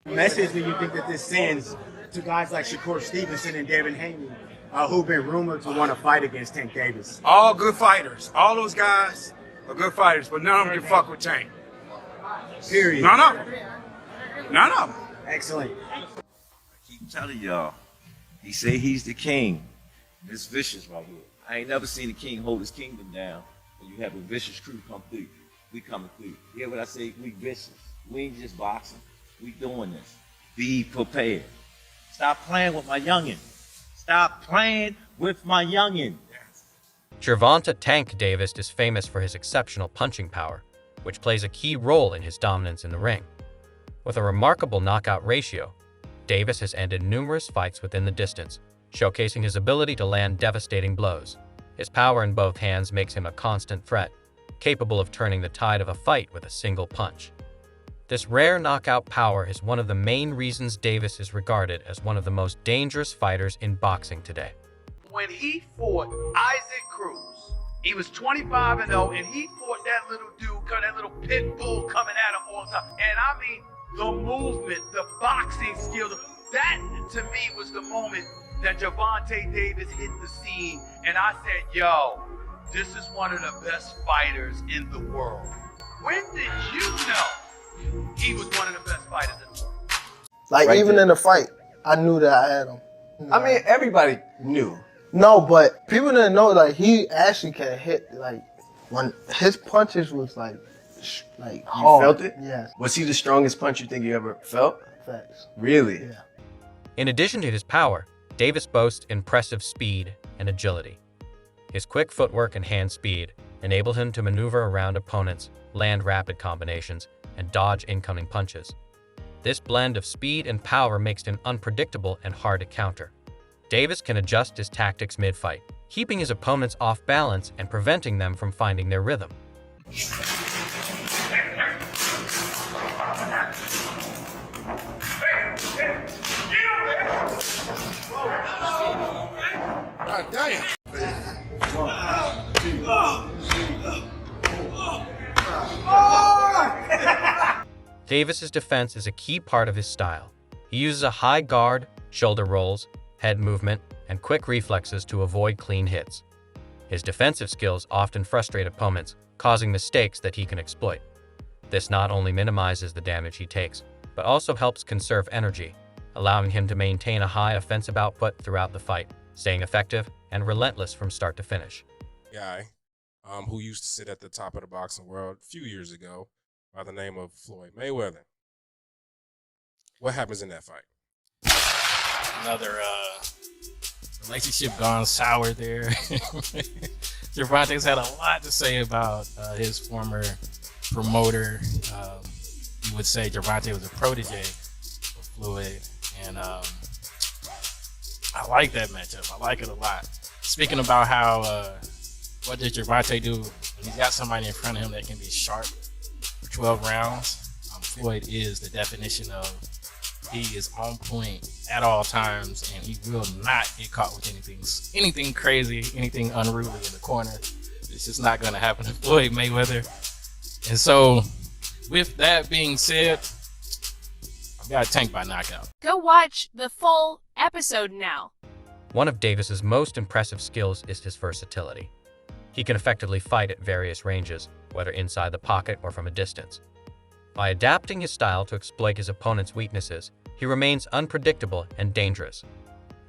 Message do you think that this sends to guys like Shakur Stevenson and Devin Haney, who've been rumored to want to fight against Tank Davis? All good fighters. All those guys are good fighters, but none of them can fuck with Tank. Period. None of them. None of them. Excellent. I keep telling y'all, he say he's the king. This Vicious right here. I ain't never seen a king hold his kingdom down when you have a vicious crew come through. We coming through. You hear what I say? We vicious. We ain't just boxing. We doing this. Be prepared. Stop playing with my youngin. Stop playing with my youngin. Gervonta "Tank" Davis is famous for his exceptional punching power, which plays a key role in his dominance in the ring. With a remarkable knockout ratio, Davis has ended numerous fights within the distance, showcasing his ability to land devastating blows. His power in both hands makes him a constant threat, capable of turning the tide of a fight with a single punch. This rare knockout power is one of the main reasons Davis is regarded as one of the most dangerous fighters in boxing today. When he fought Isaac Cruz, he was 25-0, and he fought that little dude, that little pit bull coming at him all the time. And I mean, the movement, the boxing skill, that to me was the moment that Gervonta Davis hit the scene, and I said, yo, this is one of the best fighters in the world. When did you know he was one of the best fighters in the world? Like, Right even there. in the fight, I knew that I had him. I mean, everybody knew. No, but people didn't know, like, he actually can hit, like, when his punches was, like hard. felt it? Yes, Was he the strongest punch you think you ever felt? facts. Really? Yeah. In addition to his power, Davis boasts impressive speed and agility. His quick footwork and hand speed enable him to maneuver around opponents, land rapid combinations, and dodge incoming punches. This blend of speed and power makes him unpredictable and hard to counter. Davis can adjust his tactics mid-fight, keeping his opponents off balance and preventing them from finding their rhythm. God damn. Davis's defense is a key part of his style. He uses a high guard, shoulder rolls, head movement, and quick reflexes to avoid clean hits. His defensive skills often frustrate opponents, causing mistakes that he can exploit. This not only minimizes the damage he takes, but also helps conserve energy, allowing him to maintain a high offensive output throughout the fight, staying effective and relentless from start to finish. Guy who used to sit at the top of the boxing world a few years ago by the name of Floyd Mayweather. What happens in that fight? Another relationship gone sour there. Gervonta's had a lot to say about his former promoter. You would say Gervonta was a protege of Floyd, and I like that matchup. I like it a lot. Speaking about how what does Gervonta do when he's got somebody in front of him that can be sharp for 12 rounds? Floyd is the definition of he is on point at all times, and he will not get caught with anything crazy, anything unruly in the corner. It's just not going to happen to Floyd Mayweather. And so, with that being said, I've got Tank by knockout. Go watch the full episode now. One of Davis's most impressive skills is his versatility. He can effectively fight at various ranges, whether inside the pocket or from a distance. By adapting his style to exploit his opponent's weaknesses, he remains unpredictable and dangerous.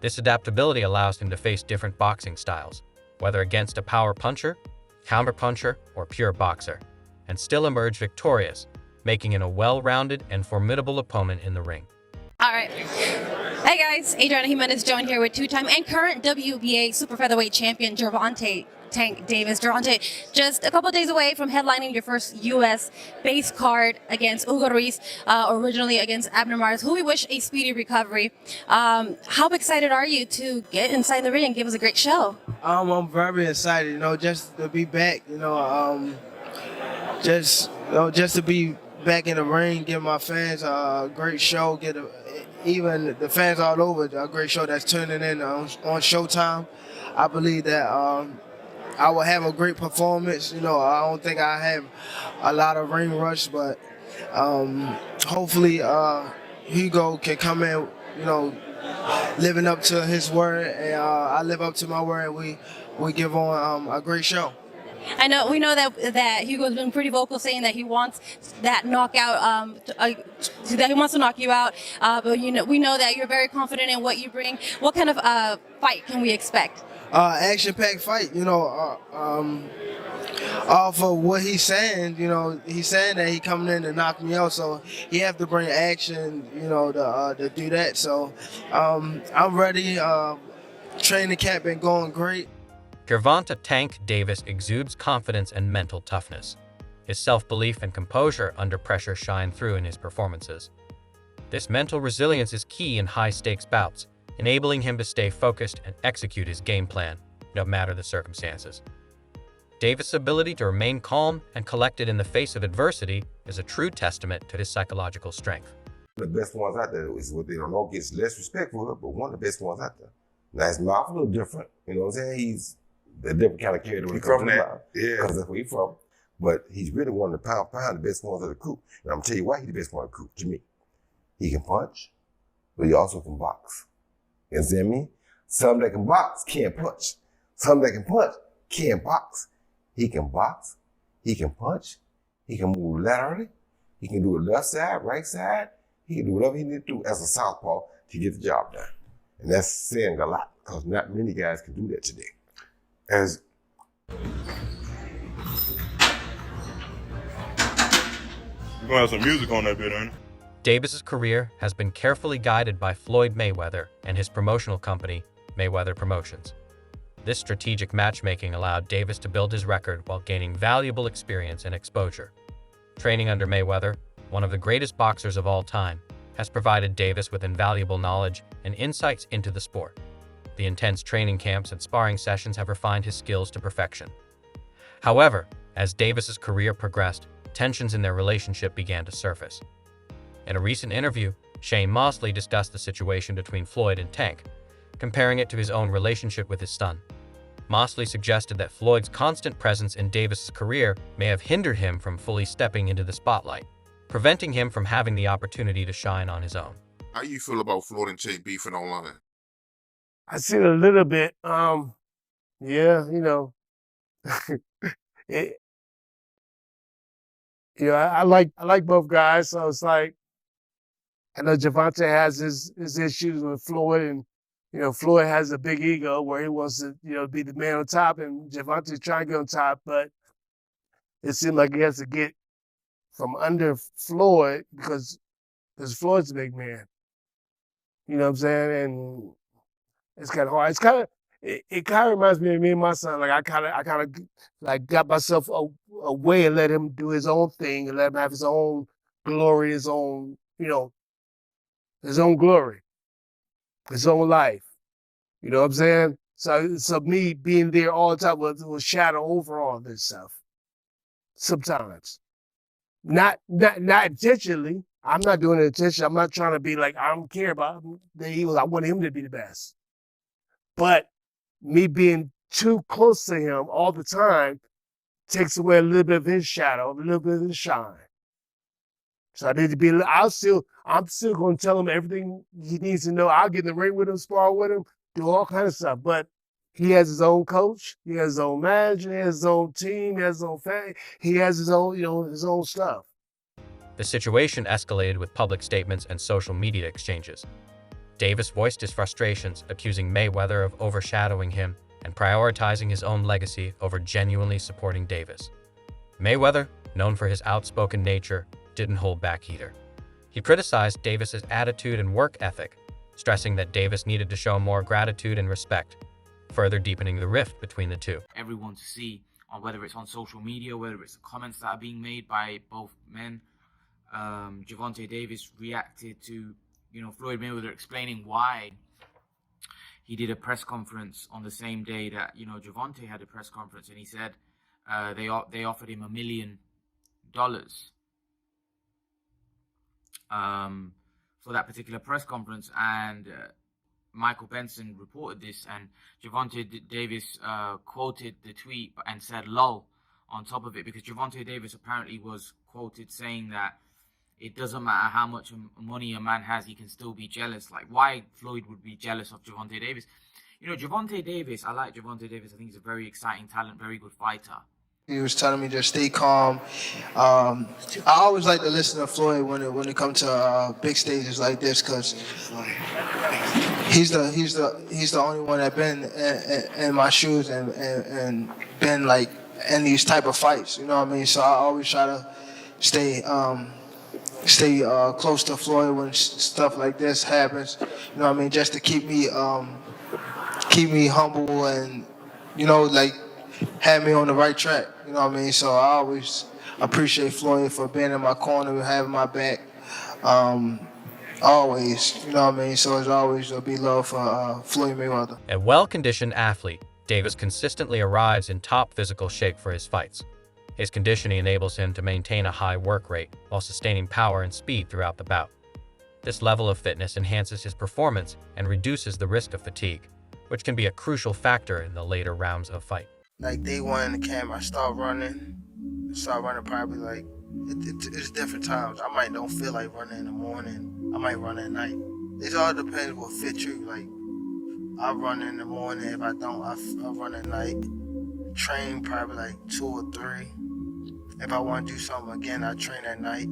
This adaptability allows him to face different boxing styles, whether against a power puncher, counter puncher, or pure boxer, and still emerge victorious, making him a well-rounded and formidable opponent in the ring. All right. Hey guys, Adriana Jimenez joined here with two-time and current WBA super featherweight champion Gervonta Tank Davis. Gervonta, just a couple of days away from headlining your first U.S. base card against Hugo Ruiz, originally against Abner Mares, who we wish a speedy recovery. How excited are you to get inside the ring and give us a great show? I'm very excited, just to be back, just to be back in the ring, give my fans a great show, even the fans all over a great show that's turning in on Showtime. I believe that I will have a great performance. I don't think I have a lot of ring rush, but hopefully Hugo can come in, living up to his word, and I live up to my word, and we give on a great show. We know that Hugo's been pretty vocal saying that he wants that knockout, that he wants to knock you out. But we know that you're very confident in what you bring. What kind of fight can we expect? Action-packed fight, off of what he's saying, he's saying that he coming in to knock me out, so he have to bring action, to do that. So I'm ready. Training camp been going great. Gervonta "Tank" Davis exudes confidence and mental toughness. His self-belief and composure under pressure shine through in his performances. This mental resilience is key in high-stakes bouts, enabling him to stay focused and execute his game plan, no matter the circumstances. Davis' ability to remain calm and collected in the face of adversity is a true testament to his psychological strength. The best ones out there is what they don't know gets less respect for it, but one of the best ones out there. Now his mouth a little different, you know what I'm saying? He's a different kind of character when he comes from that. Yeah, because that's where he's from. But he's really one of the pound the best ones of the crew. And I'm gonna tell you why he's the best one of the crew. To me, he can punch, but he also can box. You understand me? Some that can box can't punch. Some that can punch can't box. He can box, he can punch, he can move laterally, he can do the left side, right side, he can do whatever he needs to do as a southpaw to get the job done. And that's saying a lot, because not many guys can do that today. As We're gonna have some music on that bit, ain't it? Davis's career has been carefully guided by Floyd Mayweather and his promotional company, Mayweather Promotions. This strategic matchmaking allowed Davis to build his record while gaining valuable experience and exposure. Training under Mayweather, one of the greatest boxers of all time, has provided Davis with invaluable knowledge and insights into the sport. The intense training camps and sparring sessions have refined his skills to perfection. However, as Davis's career progressed, tensions in their relationship began to surface. In a recent interview, Shane Mosley discussed the situation between Floyd and Tank, comparing it to his own relationship with his son. Mosley suggested that Floyd's constant presence in Davis's career may have hindered him from fully stepping into the spotlight, preventing him from having the opportunity to shine on his own. How you feel about Floyd and Tank beefing online? I see it a little bit. It, I like both guys, so it's like I know Gervonta has his issues with Floyd, and Floyd has a big ego where he wants to be the man on top, and Gervonta's trying to get on top, but it seems like he has to get from under Floyd because Floyd's a big man. You know what I'm saying? And it's kind of hard. It's kind of it kind of reminds me of me and my son. Like I kind of like got myself away and let him do his own thing and let him have his own glory, his own his own glory, his own life. You know what I'm saying? So me being there all the time will shadow over all this stuff. Sometimes, not intentionally. I'm not doing it intentionally. I'm not trying to be like I don't care about him. I want him to be the best. But me being too close to him all the time takes away a little bit of his shadow, a little bit of his shine. So I need to be. I'm still going to tell him everything he needs to know. I'll get in the ring with him, spar with him, do all kinds of stuff. But he has his own coach. He has his own manager. He has his own team. He has his own family. He has his own, his own stuff. The situation escalated with public statements and social media exchanges. Davis voiced his frustrations, accusing Mayweather of overshadowing him and prioritizing his own legacy over genuinely supporting Davis. Mayweather, known for his outspoken nature, didn't hold back either. He criticized Davis's attitude and work ethic, stressing that Davis needed to show more gratitude and respect, further deepening the rift between the two. Everyone to see, whether it's on social media, whether it's the comments that are being made by both men. Gervonta Davis reacted to, Floyd Mayweather explaining why he did a press conference on the same day that, Gervonta had a press conference, and he said they offered him $1 million for that particular press conference, and Michael Benson reported this, and Gervonta Davis quoted the tweet and said "lol" on top of it, because Gervonta Davis apparently was quoted saying that it doesn't matter how much money a man has, he can still be jealous. Like, why Floyd would be jealous of Gervonta Davis? You know, Gervonta Davis, I like Gervonta Davis. I think he's a very exciting talent, very good fighter. He was telling me just stay calm. I always like to listen to Floyd when it comes to big stages like this, because he's the only one that been in my shoes and been like in these type of fights. You know what I mean? So I always try to stay close to Floyd when stuff like this happens. You know what I mean? Just to keep me humble and, you know, like, had me on the right track. You know what I mean? So I always appreciate Floyd for being in my corner and having my back. Always, you know what I mean? So it's always a be love for Floyd Mayweather. A well-conditioned athlete, Davis consistently arrives in top physical shape for his fights. His conditioning enables him to maintain a high work rate while sustaining power and speed throughout the bout. This level of fitness enhances his performance and reduces the risk of fatigue, which can be a crucial factor in the later rounds of fight. Like day one in the camp, I start running probably like, it's different times. I might don't feel like running in the morning. I might run at night. It all depends what fits you. Like, I run in the morning. If I don't, I run at night. Train probably like 2 or 3. If I want to do something again, I train at night.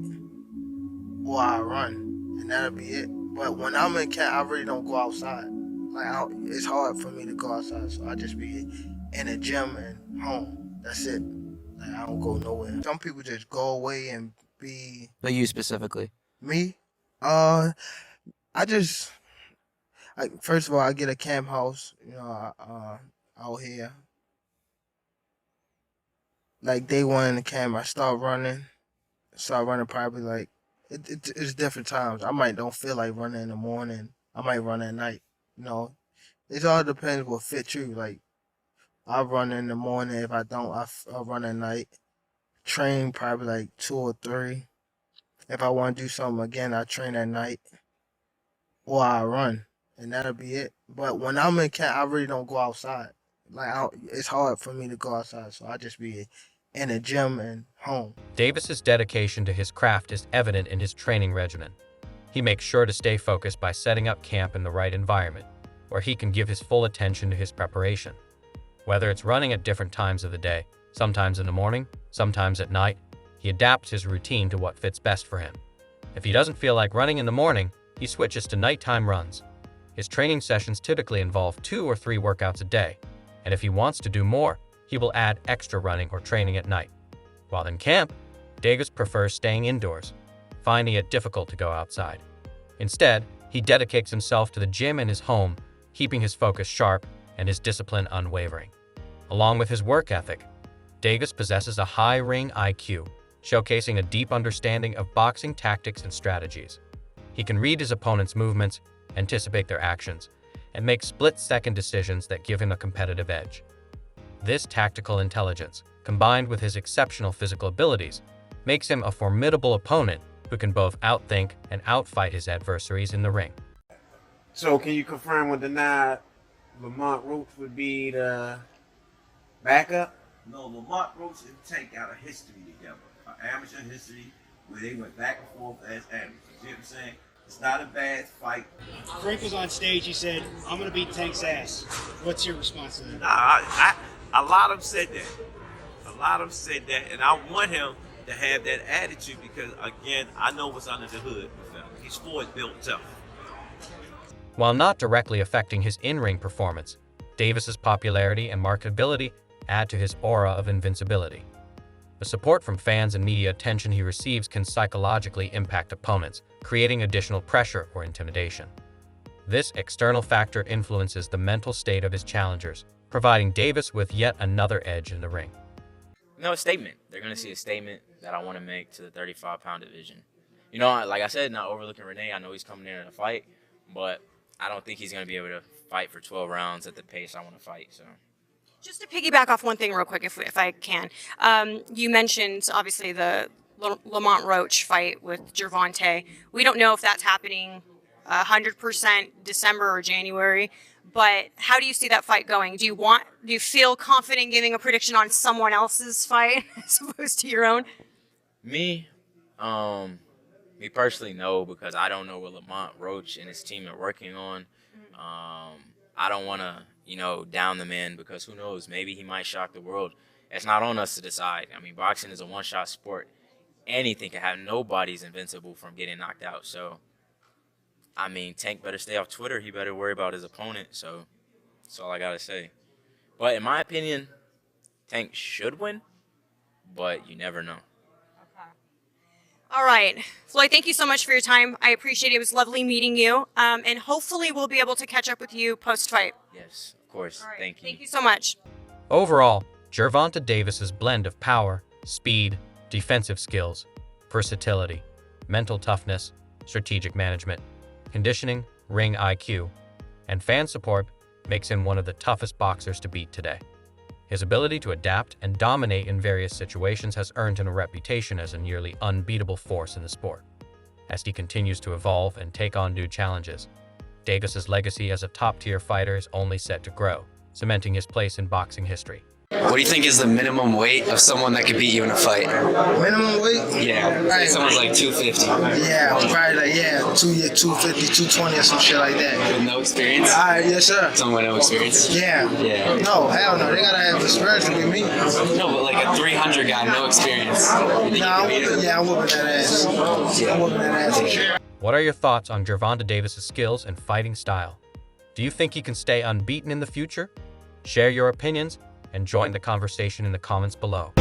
Or I run, and that'll be it. But when I'm in camp, I really don't go outside. Like, it's hard for me to go outside, so I just be in the gym and home. That's it. Like, I don't go nowhere. Some people just go away and be... But you specifically? Me? First of all, I get a camp house, you know, out here. Like day one in the camp, I start running probably like, it's different times. I might don't feel like running in the morning. I might run at night, you know. It all depends what fits you. Like, I run in the morning. If I don't, I run at night. Train probably like 2 or 3. If I want to do something again, I train at night. Or I run, and that'll be it. But when I'm in camp, I really don't go outside. Like, it's hard for me to go outside, so I just be in the gym and home. Davis's dedication to his craft is evident in his training regimen. He makes sure to stay focused by setting up camp in the right environment, where he can give his full attention to his preparation. Whether it's running at different times of the day, sometimes in the morning, sometimes at night, he adapts his routine to what fits best for him. If he doesn't feel like running in the morning, he switches to nighttime runs. His training sessions typically involve 2 or 3 workouts a day, and if he wants to do more, he will add extra running or training at night. While in camp, Davis prefers staying indoors, finding it difficult to go outside. Instead, he dedicates himself to the gym and his home, keeping his focus sharp and his discipline unwavering. Along with his work ethic, Davis possesses a high ring IQ, showcasing a deep understanding of boxing tactics and strategies. He can read his opponent's movements, anticipate their actions, and make split-second decisions that give him a competitive edge. This tactical intelligence, combined with his exceptional physical abilities, makes him a formidable opponent who can both outthink and outfight his adversaries in the ring. So can you confirm or deny Lamont Roach would be the backup? No, Lamont Roach and Tank got a history together, an amateur history where they went back and forth as amateurs. You know what I'm saying? It's not a bad fight. Frank was on stage. He said, "I'm going to beat Tank's ass." What's your response to that? A lot of them said that. And I want him to have that attitude because, again, I know what's under the hood with him. He's Floyd built tough. While not directly affecting his in-ring performance, Davis's popularity and marketability add to his aura of invincibility. The support from fans and media attention he receives can psychologically impact opponents, creating additional pressure or intimidation. This external factor influences the mental state of his challengers, providing Davis with yet another edge in the ring. No, a statement. They're going to see a statement that I want to make to the 35-pound division. You know, like I said, not overlooking Renee. I know he's coming in to fight, but I don't think he's going to be able to fight for 12 rounds at the pace I want to fight. So, just to piggyback off one thing real quick, if I can. You mentioned, obviously, the Lamont Roach fight with Gervonta. We don't know if that's happening 100% December or January, but how do you see that fight going? Do you feel confident giving a prediction on someone else's fight as opposed to your own? Me, Me personally, no, because I don't know what Lamont Roach and his team are working on. I don't want to, down the man because who knows? Maybe he might shock the world. It's not on us to decide. I mean, boxing is a one-shot sport. Anything can happen. Nobody's invincible from getting knocked out. So, I mean, Tank better stay off Twitter. He better worry about his opponent. So, that's all I got to say. But in my opinion, Tank should win, but you never know. All right. Floyd, thank you so much for your time. I appreciate it. It was lovely meeting you. And hopefully we'll be able to catch up with you post-fight. Yes, of course. All right. Thank you. Thank you so much. Overall, Gervonta Davis's blend of power, speed, defensive skills, versatility, mental toughness, strategic management, conditioning, ring IQ, and fan support makes him one of the toughest boxers to beat today. His ability to adapt and dominate in various situations has earned him a reputation as a nearly unbeatable force in the sport. As he continues to evolve and take on new challenges, Davis's legacy as a top-tier fighter is only set to grow, cementing his place in boxing history. What do you think is the minimum weight of someone that could beat you in a fight? Minimum weight? Yeah, Right. someone's like 250. Yeah, probably like 250, 220 or some shit like that. With no experience? Yes, sir. Someone with no experience? Yeah. Yeah. No, hell no. They gotta have experience to be me. No, but like a 300 guy, no experience. I'm whooping that ass. I'm whooping that ass. What are your thoughts on Gervonta Davis's skills and fighting style? Do you think he can stay unbeaten in the future? Share your opinions and join the conversation in the comments below.